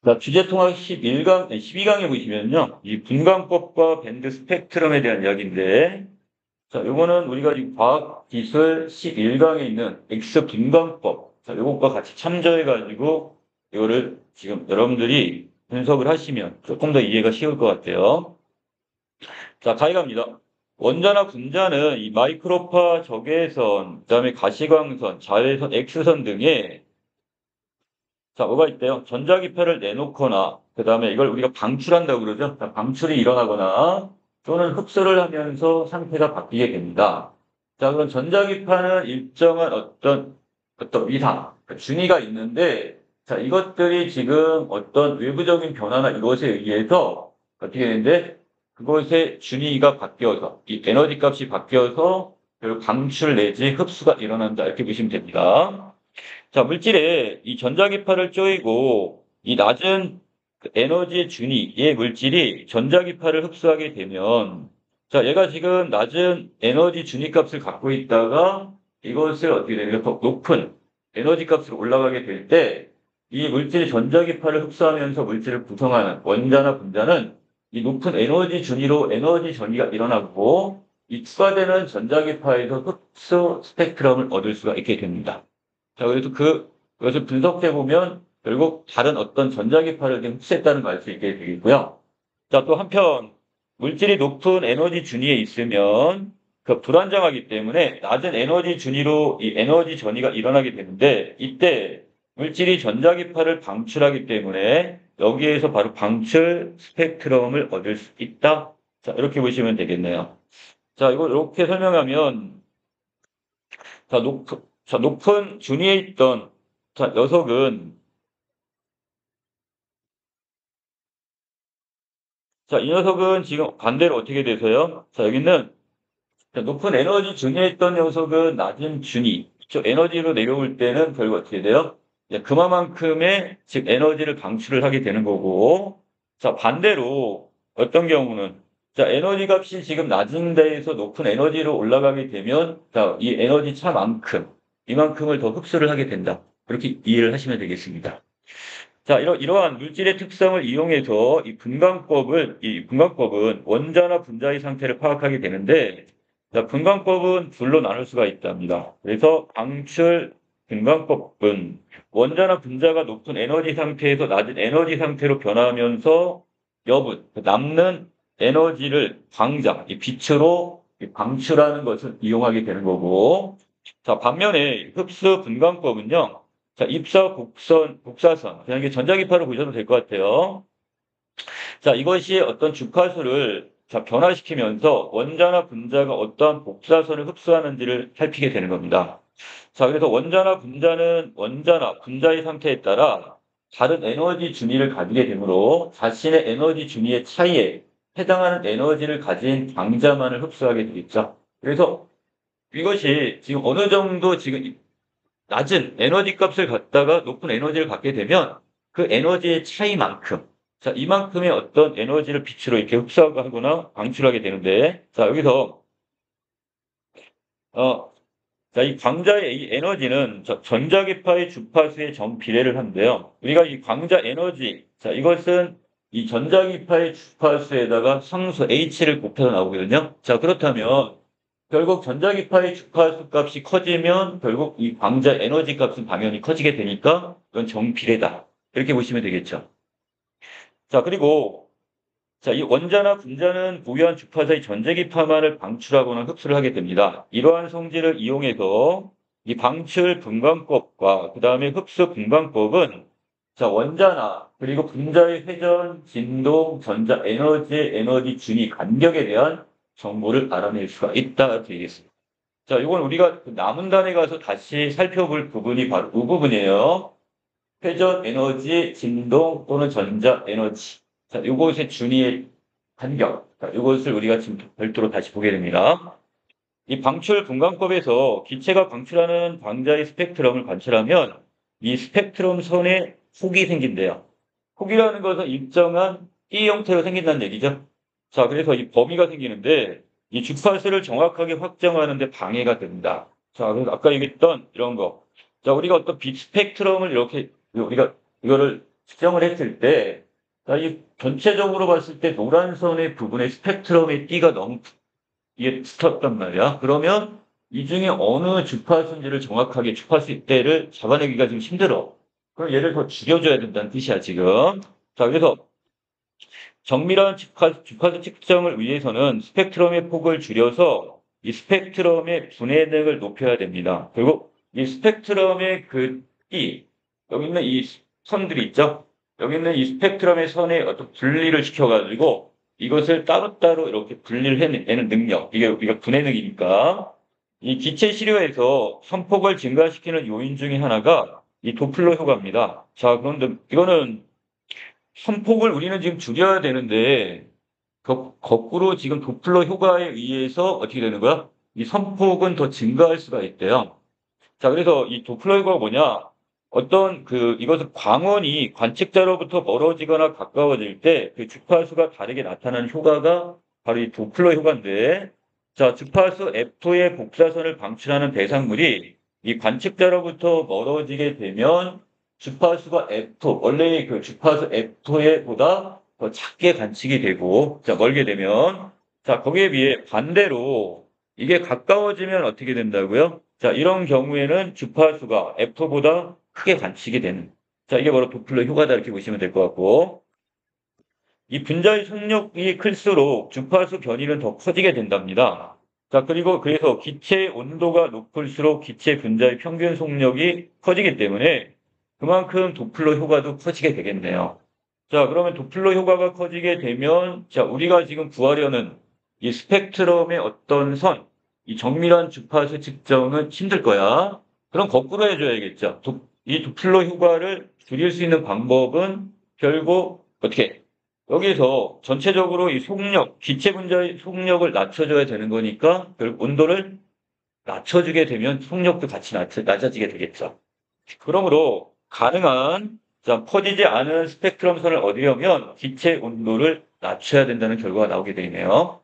자, 주제통합 12강에 보시면요. 이 분광법과 밴드 스펙트럼에 대한 이야기인데, 자, 요거는 우리가 이 과학기술 11강에 있는 X 분광법, 자, 요것과 같이 참조해가지고, 이거를 지금 여러분들이 분석을 하시면 조금 더 이해가 쉬울 것 같아요. 자, 가위갑니다. 원자나 분자는 이 마이크로파 적외선, 그다음에 가시광선, 자외선, X선 등의 자, 뭐가 있대요? 전자기파를 내놓거나, 그 다음에 이걸 우리가 방출한다고 그러죠? 자, 방출이 일어나거나, 또는 흡수를 하면서 상태가 바뀌게 됩니다. 자, 그럼 전자기파는 일정한 어떤 위상, 준위가 있는데, 자, 이것들이 지금 어떤 외부적인 변화나 이것에 의해서 어떻게 되는데, 그것의 준위가 바뀌어서, 이 에너지 값이 바뀌어서, 결국 방출 내지 흡수가 일어난다. 이렇게 보시면 됩니다. 자, 물질에 이 전자기파를 쪼이고 이 낮은 그 에너지 준위의 물질이 전자기파를 흡수하게 되면 자, 얘가 지금 낮은 에너지 준위 값을 갖고 있다가 이것을 어떻게 되냐면 더 높은 에너지 값으로 올라가게 될 때 이 물질이 전자기파를 흡수하면서 물질을 구성하는 원자나 분자는 이 높은 에너지 준위로 에너지 전이가 일어나고 이 추가되는 전자기파에서 흡수 스펙트럼을 얻을 수가 있게 됩니다. 자, 그래서 그것을 분석해 보면 결국 다른 어떤 전자기파를 흡수했다는 걸 알 수 있게 되겠고요. 자, 또 한편 물질이 높은 에너지 준위에 있으면 그 불안정하기 때문에 낮은 에너지 준위로 이 에너지 전이가 일어나게 되는데 이때 물질이 전자기파를 방출하기 때문에 여기에서 바로 방출 스펙트럼을 얻을 수 있다. 자, 이렇게 보시면 되겠네요. 자, 이거 이렇게 설명하면 높은 준위에 있던 자, 녀석은 자, 이 녀석은 지금 반대로 어떻게 되세요? 자, 여기는 자, 높은 에너지 준위에 있던 녀석은 낮은 준위, 즉 에너지로 내려올 때는 결국 어떻게 돼요? 그만큼의 즉 에너지를 방출을 하게 되는 거고, 자, 반대로 어떤 경우는 자, 에너지 값이 지금 낮은 데에서 높은 에너지로 올라가게 되면 자, 이 에너지 차만큼 이만큼을 더 흡수를 하게 된다. 그렇게 이해를 하시면 되겠습니다. 자, 이러한 물질의 특성을 이용해서 이 분광법은 원자나 분자의 상태를 파악하게 되는데, 자, 분광법은 둘로 나눌 수가 있답니다. 그래서 방출 분광법은 원자나 분자가 높은 에너지 상태에서 낮은 에너지 상태로 변하면서 여분, 남는 에너지를 이 빛으로 방출하는 것을 이용하게 되는 거고, 자, 반면에 흡수 분광법은요, 자, 복사선. 그냥 이게 전자기파로 보셔도 될 것 같아요. 자, 이것이 어떤 주파수를 자, 변화시키면서 원자나 분자가 어떠한 복사선을 흡수하는지를 살피게 되는 겁니다. 자, 그래서 원자나 분자의 상태에 따라 다른 에너지 준위를 가지게 되므로 자신의 에너지 준위의 차이에 해당하는 에너지를 가진 방자만을 흡수하게 되겠죠. 그래서 이것이 지금 어느 정도 지금 낮은 에너지 값을 갖다가 높은 에너지를 갖게 되면 그 에너지의 차이만큼, 자, 이만큼의 어떤 에너지를 빛으로 이렇게 흡수하거나 방출하게 되는데, 자, 여기서, 자, 이 광자의 이 에너지는 전자기파의 주파수의 정비례를 하는데요. 우리가 이 광자 에너지, 자, 이것은 이 전자기파의 주파수에다가 상수 H를 곱해서 나오거든요. 자, 그렇다면, 결국 전자기파의 주파수 값이 커지면 결국 이 광자 에너지 값은 당연히 커지게 되니까 이건 정비례다. 이렇게 보시면 되겠죠. 자, 그리고 자, 이 원자나 분자는 부유한 주파수의 전자기파만을 방출하거나 흡수를 하게 됩니다. 이러한 성질을 이용해서 이 방출 분광법과 그 다음에 흡수 분광법은 자, 원자나 그리고 분자의 회전, 진동, 전자 에너지 준위 간격에 대한 정보를 알아낼 수가 있다. 되겠습니다. 자, 이건 우리가 그 남은 단에 가서 다시 살펴볼 부분이 바로 이 부분이에요. 회전 에너지, 진동 또는 전자 에너지. 자, 이것의 준위의 간격. 자, 이것을 우리가 지금 별도로 다시 보게 됩니다. 이 방출 분광법에서 기체가 방출하는 광자의 스펙트럼을 관찰하면 이 스펙트럼 선에 폭이 생긴대요. 폭이라는 것은 일정한 띠 형태로 생긴다는 얘기죠. 자, 그래서 이 범위가 생기는데 이 주파수를 정확하게 확정하는 데 방해가 됩니다. 자, 그래서 아까 얘기했던 이런 거. 자, 우리가 어떤 빛 스펙트럼을 이렇게 우리가 이거를 측정을 했을 때, 자, 이 전체적으로 봤을 때 노란 선의 부분에 스펙트럼의 띠가 너무 이게 붙었단 말이야. 그러면 이 중에 어느 주파수인지를 정확하게 주파수 때를 잡아내기가 좀 힘들어. 그럼 얘를 더 줄여줘야 된다는 뜻이야, 지금. 자, 그래서 정밀한 주파수 측정을 위해서는 스펙트럼의 폭을 줄여서 이 스펙트럼의 분해능을 높여야 됩니다. 그리고 이 스펙트럼의 그 띠, 여기 있는 이 선들이 있죠? 여기 있는 이 스펙트럼의 선에 어떤 분리를 시켜가지고 이것을 따로따로 이렇게 분리를 해내는 능력. 이게 우리가 분해능이니까. 이 기체 시료에서 선폭을 증가시키는 요인 중에 하나가 이 도플러 효과입니다. 자, 그런데 이거는 선폭을 우리는 지금 줄여야 되는데 거꾸로 지금 도플러 효과에 의해서 어떻게 되는 거야? 이 선폭은 더 증가할 수가 있대요. 자, 그래서 이 도플러 효과가 뭐냐? 어떤 이것은 광원이 관측자로부터 멀어지거나 가까워질 때 그 주파수가 다르게 나타나는 효과가 바로 이 도플러 효과인데, 자, 주파수 F의 복사선을 방출하는 대상물이 이 관측자로부터 멀어지게 되면 주파수가 F, 원래의 그 주파수 F에 보다 더 작게 관측이 되고, 자, 멀게 되면, 자, 거기에 비해 반대로 이게 가까워지면 어떻게 된다고요? 자, 이런 경우에는 주파수가 F보다 크게 관측이 되는. 자, 이게 바로 도플러 효과다 이렇게 보시면 될 것 같고, 이 분자의 속력이 클수록 주파수 변이는 더 커지게 된답니다. 자, 그리고 그래서 기체 온도가 높을수록 기체 분자의 평균 속력이 커지기 때문에 그만큼 도플러 효과도 커지게 되겠네요. 자, 그러면 도플러 효과가 커지게 되면, 자, 우리가 지금 구하려는 이 스펙트럼의 어떤 선, 이 정밀한 주파수 측정은 힘들 거야. 그럼 거꾸로 해줘야겠죠. 이 도플러 효과를 줄일 수 있는 방법은 결국 어떻게? 여기서 전체적으로 이 속력, 기체 분자의 속력을 낮춰줘야 되는 거니까 결국 온도를 낮춰주게 되면 속력도 같이 낮아지게 되겠죠. 그러므로 가능한 자, 퍼지지 않은 스펙트럼 선을 얻으려면 기체 온도를 낮춰야 된다는 결과가 나오게 되네요.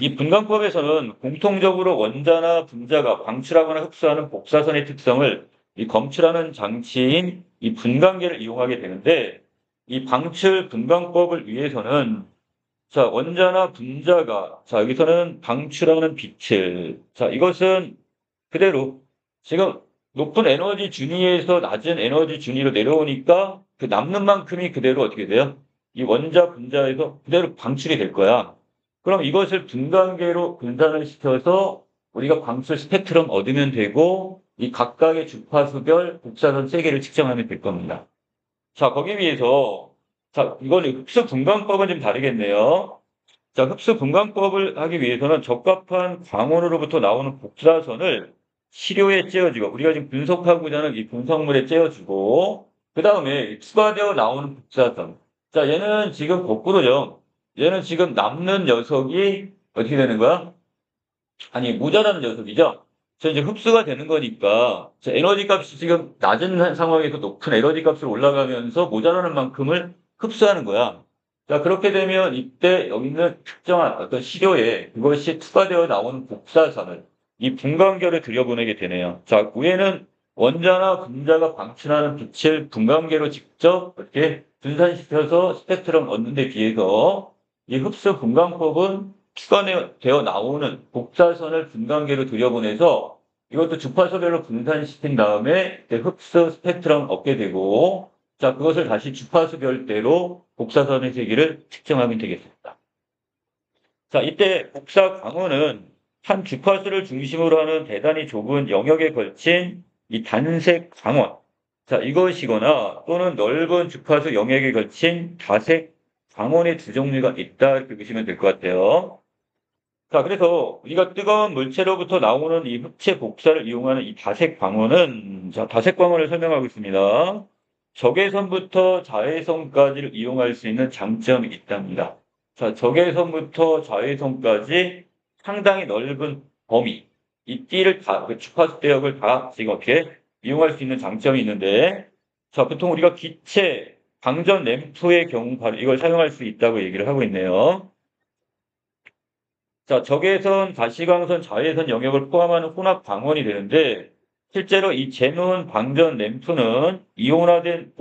이 분광법에서는 공통적으로 원자나 분자가 방출하거나 흡수하는 복사선의 특성을 이 검출하는 장치인 이 분광계를 이용하게 되는데 이 방출 분광법을 위해서는 자, 원자나 분자가 자, 여기서는 방출하는 빛을 자, 이것은 그대로 지금 높은 에너지 준위에서 낮은 에너지 준위로 내려오니까 그 남는 만큼이 그대로 어떻게 돼요? 이 원자 분자에서 그대로 방출이 될 거야. 그럼 이것을 분광계로 분산을 시켜서 우리가 방출 스펙트럼 얻으면 되고 이 각각의 주파수별 복사선 세개를 측정하면 될 겁니다. 자, 거기 비해서 자, 이거는 흡수 분광법은 좀 다르겠네요. 자, 흡수 분광법을 하기 위해서는 적합한 광원으로부터 나오는 복사선을 시료에 째어주고 우리가 지금 분석하고자 하는 이 분석물에 째어주고 그 다음에 추가되어 나오는 복사선. 자, 얘는 지금 거꾸로죠. 얘는 지금 남는 녀석이 어떻게 되는 거야? 아니, 모자라는 녀석이죠. 자, 이제 흡수가 되는 거니까 자, 에너지 값이 지금 낮은 상황에서 높은 에너지 값으로 올라가면서 모자라는 만큼을 흡수하는 거야. 자, 그렇게 되면 이때 여기 있는 특정한 어떤 시료에 그것이 추가되어 나오는 복사선을 이 분광계로 들여보내게 되네요. 자, 위에는 원자나 분자가 방출하는 빛을 분광계로 직접 이렇게 분산시켜서 스펙트럼 얻는 데 비해서 이 흡수 분광법은 추가되어 나오는 복사선을 분광계로 들여보내서 이것도 주파수별로 분산시킨 다음에 흡수 스펙트럼 얻게 되고 자, 그것을 다시 주파수별대로 복사선의 세기를 측정하면 되겠습니다. 자, 이때 복사 광원은 한 주파수를 중심으로 하는 대단히 좁은 영역에 걸친 이 단색 광원. 자, 이것이거나 또는 넓은 주파수 영역에 걸친 다색 광원의 두 종류가 있다. 이렇게 보시면 될 것 같아요. 자, 그래서 우리가 뜨거운 물체로부터 나오는 이 흡체 복사를 이용하는 이 다색 광원은, 자, 다색 광원을 설명하고 있습니다. 적외선부터 자외선까지를 이용할 수 있는 장점이 있답니다. 자, 적외선부터 자외선까지 상당히 넓은 범위, 이 띠를 다, 그 주파수 대역을 다 지금 어떻게 이용할 수 있는 장점이 있는데, 자, 보통 우리가 기체, 방전 램프의 경우 바로 이걸 사용할 수 있다고 얘기를 하고 있네요. 자, 적외선, 가시광선, 자외선 영역을 포함하는 혼합 방원이 되는데, 실제로 이 제논 방전 램프는 이온화된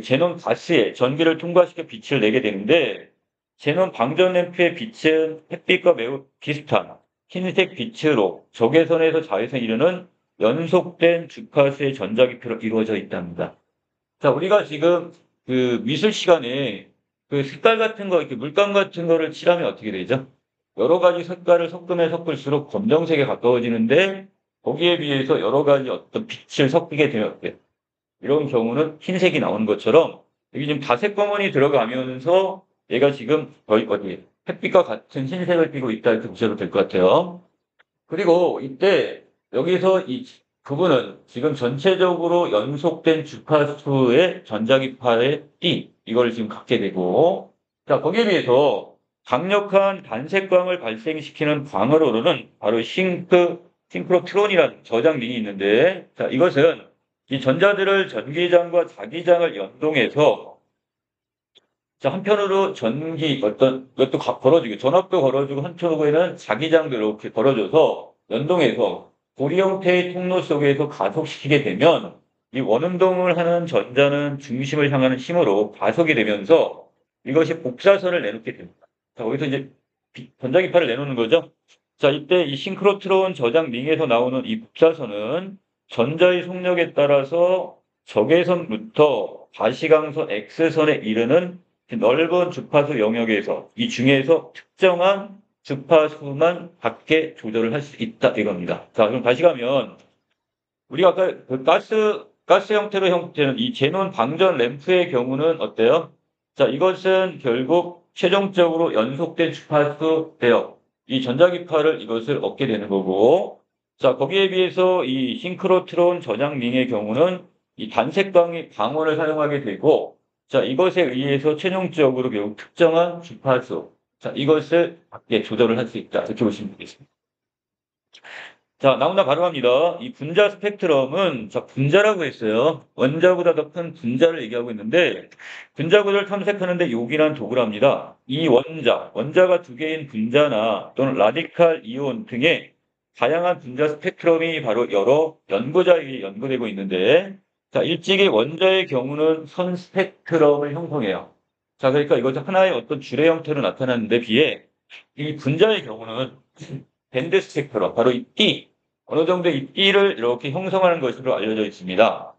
제논 가스에 전기를 통과시켜 빛을 내게 되는데 제논 방전 램프의 빛은 햇빛과 매우 비슷한 흰색 빛으로 적외선에서 자외선에 이르는 연속된 주파수의 전자기표로 이루어져 있답니다. 자, 우리가 지금 그 미술 시간에 그 색깔 같은 거, 이렇게 물감 같은 거를 칠하면 어떻게 되죠? 여러 가지 색깔을 섞으면 섞을수록 검정색에 가까워지는데 거기에 비해서 여러 가지 어떤 빛을 섞게 되면 어때요? 이런 경우는 흰색이 나오는 것처럼 여기 지금 다색 검은이 들어가면서 얘가 지금 거의 어디 햇빛과 같은 흰색을 띠고 있다 이렇게 보셔도 될 것 같아요. 그리고 이때 여기서 이 부분은 지금 전체적으로 연속된 주파수의 전자기파의 띠 이걸 지금 갖게 되고 자 거기에 비해서 강력한 단색광을 발생시키는 광으로는 바로 싱크로트론이라는 저장링이 있는데 자 이것은 이 전자들을 전기장과 자기장을 연동해서 자, 한편으로 전기 어떤 것도 걸어주고 전압도 걸어주고 한쪽에는 자기장도 이렇게 걸어줘서 연동해서 고리 형태의 통로 속에서 가속시키게 되면 이 원운동을 하는 전자는 중심을 향하는 힘으로 가속이 되면서 이것이 복사선을 내놓게 됩니다. 자, 거기서 이제 전자기파를 내놓는 거죠. 자, 이때 이 싱크로트론 저장 링에서 나오는 이 복사선은 전자의 속력에 따라서 적외선부터 가시광선 X선에 이르는 넓은 주파수 영역에서 이 중에서 특정한 주파수만 받게 조절을 할 수 있다 이겁니다. 자, 그럼 다시 가면 우리가 아까 그 가스 형태로 형태는 이 제논 방전 램프의 경우는 어때요? 자, 이것은 결국 최종적으로 연속된 주파수 대역 이 전자기파를 이것을 얻게 되는 거고 자, 거기에 비해서 이 싱크로트론 저장링의 경우는 이 단색광이 광원을 사용하게 되고 자, 이것에 의해서 최종적으로 결국 특정한 주파수 자, 이것을 받게 조절을 할 수 있다. 이렇게 보시면 되겠습니다. 자, 나온다 바로 갑니다. 이 분자 스펙트럼은 자, 분자라고 했어요. 원자보다 더 큰 분자를 얘기하고 있는데 분자 구조를 탐색하는데 요긴한 도구랍니다. 이 원자가 두 개인 분자나 또는 라디칼 이온 등의 다양한 분자 스펙트럼이 바로 여러 연구자에 의해 연구되고 있는데 자, 일찍이 원자의 경우는 선 스펙트럼을 형성해요. 자, 그러니까 이것은 하나의 어떤 줄의 형태로 나타나는데 비해 이 분자의 경우는 밴드 스펙트럼, 바로 이 띠, 어느 정도 이 띠를 이렇게 형성하는 것으로 알려져 있습니다.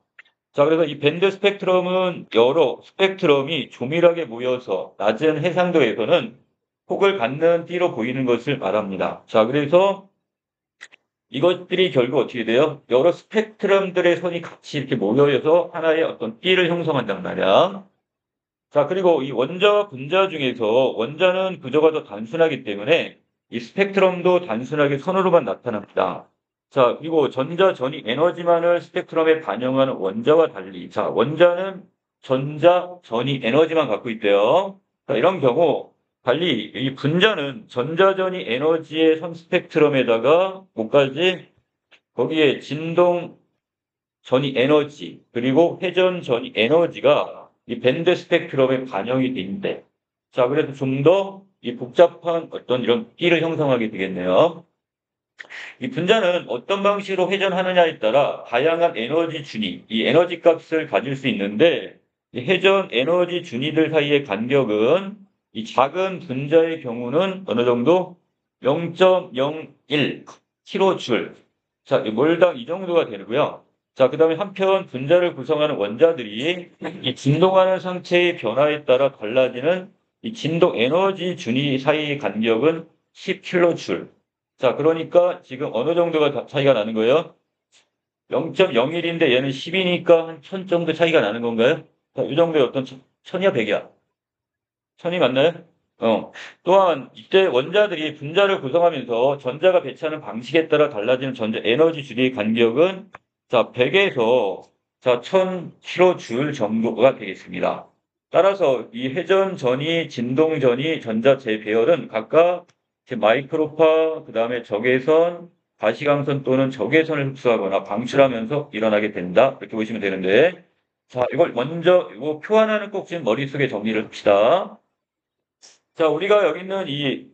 자, 그래서 이 밴드 스펙트럼은 여러 스펙트럼이 조밀하게 모여서 낮은 해상도에서는 폭을 갖는 띠로 보이는 것을 말합니다. 자, 그래서 이것들이 결국 어떻게 돼요? 여러 스펙트럼들의 선이 같이 이렇게 모여서 하나의 어떤 띠를 형성한단 말이야. 자, 그리고 이 원자와 분자 중에서 원자는 구조가 더 단순하기 때문에 이 스펙트럼도 단순하게 선으로만 나타납니다. 자, 그리고 전자, 전이, 에너지만을 스펙트럼에 반영하는 원자와 달리, 자, 원자는 전자, 전이, 에너지만 갖고 있대요. 자, 이런 경우, 달리 이 분자는 전자, 전이, 에너지의 선 스펙트럼에다가 뭐까지 거기에 진동, 전이, 에너지, 그리고 회전, 전이, 에너지가 이 밴드 스펙트럼에 반영이 되는데, 자, 그래서 좀 더 이 복잡한 어떤 이런 끼를 형성하게 되겠네요. 이 분자는 어떤 방식으로 회전하느냐에 따라 다양한 에너지 준위, 이 에너지 값을 가질 수 있는데, 이 회전 에너지 준위들 사이의 간격은 이 작은 분자의 경우는 어느 정도 0.01 kJ. 자, 몰당 이 정도가 되고요. 자, 그 다음에 한편 분자를 구성하는 원자들이 이 진동하는 상태의 변화에 따라 달라지는 이 진동 에너지 준위 사이의 간격은 10kJ. 자, 그러니까 지금 어느 정도가 차이가 나는 거예요? 0.01인데 얘는 10이니까 한 1000 정도 차이가 나는 건가요? 자, 이 정도의 어떤 1000이야 100이야? 1000이 맞나요? 또한 이때 원자들이 분자를 구성하면서 전자가 배치하는 방식에 따라 달라지는 전자 에너지 줄의 간격은 자, 100에서 자, 1000kJ 정도가 되겠습니다. 따라서 이 회전 전이, 진동 전이, 전자 재배열은 각각 마이크로파, 그 다음에 적외선, 가시광선 또는 적외선을 흡수하거나 방출하면서 일어나게 된다. 이렇게 보시면 되는데, 자, 이걸 먼저, 이거 표 하나는 꼭 지금 머릿속에 정리를 합시다. 자, 우리가 여기 있는 이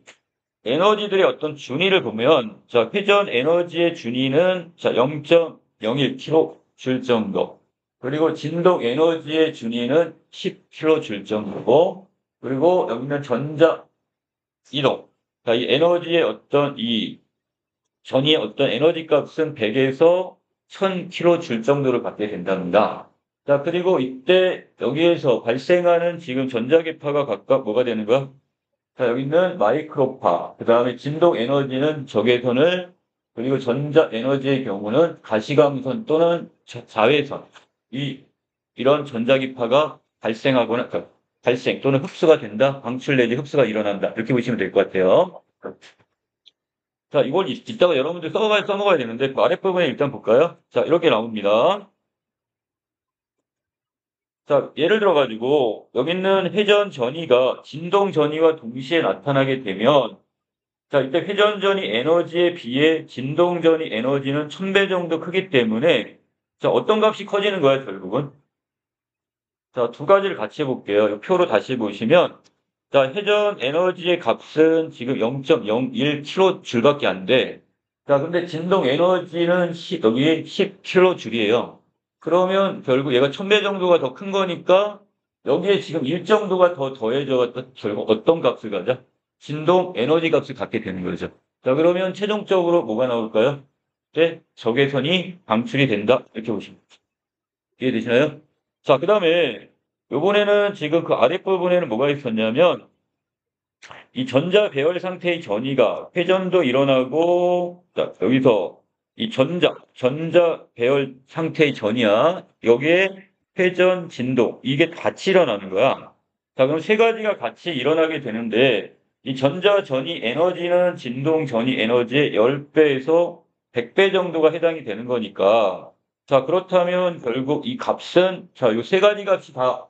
에너지들의 어떤 준위를 보면, 자, 회전 에너지의 준위는 자, 0.01kJ 정도. 그리고 진동 에너지의 준위는 10kJ 정도고, 그리고 여기는 전자 이동. 자, 이 에너지의 어떤 이 전이의 어떤 에너지 값은 100에서 1000kJ 정도를 받게 된답니다. 자, 그리고 이때 여기에서 발생하는 지금 전자기파가 각각 뭐가 되는 거야? 자, 여기 있는 마이크로파, 그 다음에 진동 에너지는 적외선을, 그리고 전자 에너지의 경우는 가시광선 또는 자외선. 이런 전자기파가 발생하거나, 그러니까 발생 또는 흡수가 된다, 방출 내지 흡수가 일어난다. 이렇게 보시면 될 것 같아요. 자, 이걸 이따가 여러분들 써먹어야 되는데, 그 아랫부분에 일단 볼까요? 자, 이렇게 나옵니다. 자, 예를 들어가지고, 여기 있는 회전 전위가 진동 전위와 동시에 나타나게 되면, 자, 이때 회전 전위 에너지에 비해 진동 전위 에너지는 1000배 정도 크기 때문에, 자, 어떤 값이 커지는 거야, 결국은? 자, 두 가지를 같이 해볼게요. 이 표로 다시 보시면, 자, 회전 에너지의 값은 지금 0.01kJ밖에 안 돼. 자, 근데 진동 에너지는 여기 10kJ이에요. 그러면 결국 얘가 1000배 정도가 더 큰 거니까 여기에 지금 1 정도가 더 더해져 결국 어떤 값을 가져? 진동 에너지 값을 갖게 되는 거죠. 자, 그러면 최종적으로 뭐가 나올까요? 네, 적외선이 방출이 된다. 이렇게 보시면 이해되시나요? 자, 그 다음에 요번에는 지금 그 아랫부분에는 뭐가 있었냐면 이 전자 배열 상태의 전이가 회전도 일어나고, 자, 여기서 이 전자 배열 상태의 전이야. 여기에 회전, 진동, 이게 같이 일어나는 거야. 자, 그럼 세 가지가 같이 일어나게 되는데, 이 전자 전이 에너지는 진동 전이 에너지의 10배에서 100배 정도가 해당이 되는 거니까, 자, 그렇다면 결국 이 값은, 자, 이 세 가지 값이 다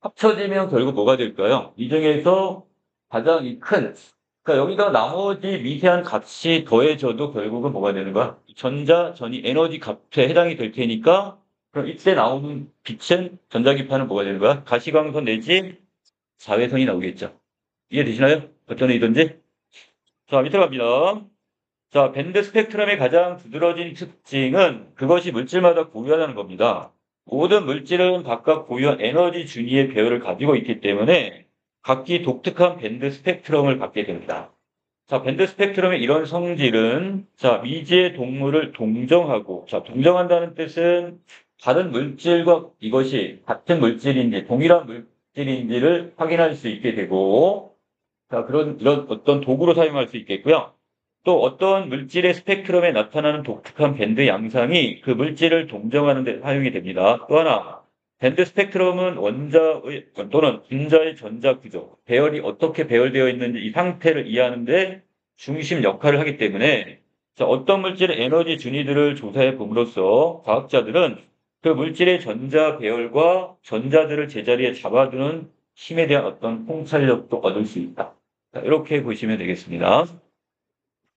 합쳐지면 결국 뭐가 될까요? 이 중에서 가장 큰, 그러니까 여기다 나머지 미세한 값이 더해져도 결국은 뭐가 되는 거야? 전자, 전이 에너지 값에 해당이 될 테니까, 그럼 이때 나오는 빛은, 전자기파는 뭐가 되는 거야? 가시광선 내지 자외선이 나오겠죠. 이해되시나요? 어떤 의도인지? 자, 밑에 갑니다. 자, 밴드 스펙트럼의 가장 두드러진 특징은 그것이 물질마다 고유하다는 겁니다. 모든 물질은 각각 고유한 에너지 준위의 배열을 가지고 있기 때문에 각기 독특한 밴드 스펙트럼을 갖게 됩니다. 자, 밴드 스펙트럼의 이런 성질은, 자, 미지의 동물을 동정하고, 자, 동정한다는 뜻은 다른 물질과 이것이 같은 물질인지, 동일한 물질인지를 확인할 수 있게 되고, 자, 이런 어떤 도구로 사용할 수 있겠고요. 또 어떤 물질의 스펙트럼에 나타나는 독특한 밴드 양상이 그 물질을 동정하는 데 사용이 됩니다. 또 하나, 밴드 스펙트럼은 원자의 또는 분자의 전자 구조, 배열이 어떻게 배열되어 있는지 이 상태를 이해하는 데 중심 역할을 하기 때문에, 자, 어떤 물질의 에너지 준위들을 조사해 봄으로써 과학자들은 그 물질의 전자 배열과 전자들을 제자리에 잡아두는 힘에 대한 어떤 통찰력도 얻을 수 있다. 자, 이렇게 보시면 되겠습니다.